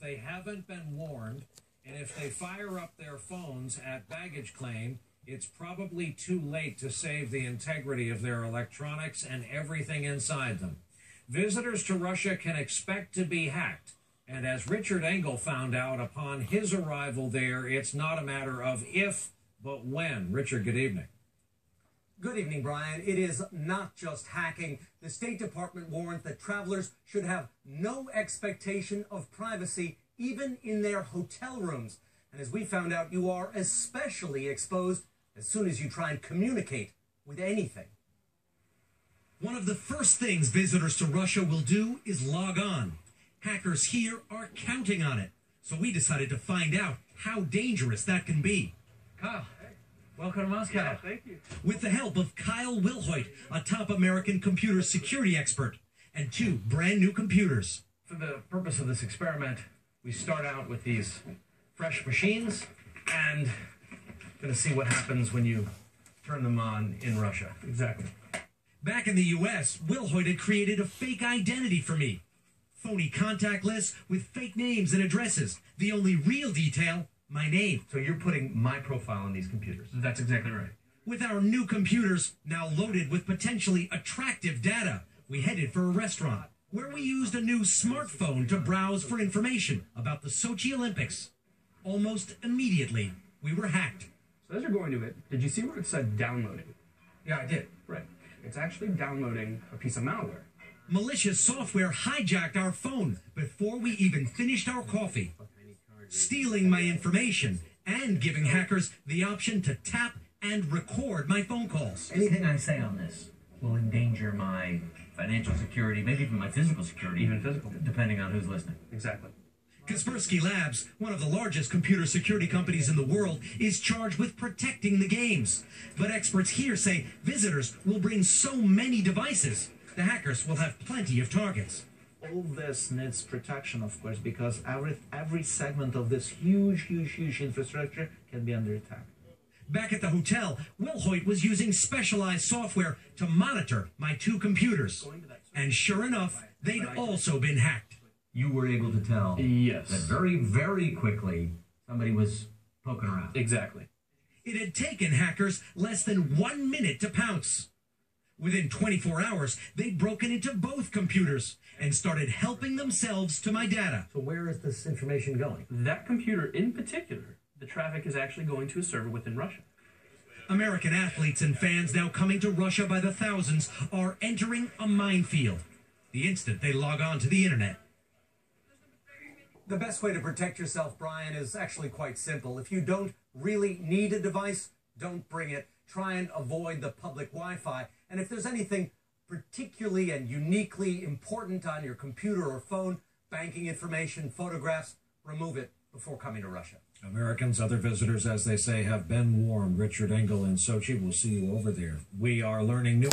They haven't been warned, and if they fire up their phones at baggage claim, it's probably too late to save the integrity of their electronics and everything inside them. Visitors to Russia can expect to be hacked, and as Richard Engel found out upon his arrival there, it's not a matter of if, but when. Richard, good evening. Good evening, Brian. It is not just hacking. The State Department warns that travelers should have no expectation of privacy, even in their hotel rooms. And as we found out, you are especially exposed as soon as you try and communicate with anything. One of the first things visitors to Russia will do is log on. Hackers here are counting on it. So we decided to find out how dangerous that can be. Kyle, welcome to Moscow. Yeah, thank you. With the help of Kyle Wilhoit, a top American computer security expert, and 2 brand new computers. For the purpose of this experiment, we start out with these fresh machines and going to see what happens when you turn them on in Russia. Exactly. Back in the U.S., Wilhoit had created a fake identity for me. Phony contact lists with fake names and addresses. The only real detail, my name. So you're putting my profile on these computers. That's exactly right. With our new computers now loaded with potentially attractive data, we headed for a restaurant where we used a new smartphone to browse for information about the Sochi Olympics. Almost immediately, we were hacked. So as you're going to it, did you see where it said downloading? Yeah, I did. Right. It's actually downloading a piece of malware. Malicious software hijacked our phone before we even finished our coffee, stealing my information and giving hackers the option to tap and record my phone calls. Anything I say on this will endanger my financial security, maybe even my physical security. Even physical. Depending on who's listening. Exactly. Kaspersky Labs, one of the largest computer security companies in the world, is charged with protecting the games. But experts here say visitors will bring so many devices, the hackers will have plenty of targets. All this needs protection, of course, because every segment of this huge infrastructure can be under attack. Back at the hotel, Wilhoit was using specialized software to monitor my 2 computers. And sure enough, they'd also been hacked. You were able to tell Yes. that very, very quickly somebody was poking around. Exactly. It had taken hackers less than 1 minute to pounce. Within 24 hours, they'd broken into both computers and started helping themselves to my data. So where is this information going? That computer in particular, the traffic is actually going to a server within Russia. American athletes and fans now coming to Russia by the thousands are entering a minefield the instant they log on to the internet. The best way to protect yourself, Brian, is actually quite simple. If you don't really need a device, don't bring it. Try and avoid the public Wi-Fi. And if there's anything particularly and uniquely important on your computer or phone, banking information, photographs, remove it before coming to Russia. Americans, other visitors, as they say, have been warned. Richard Engel in Sochi. We'll see you over there. We are learning new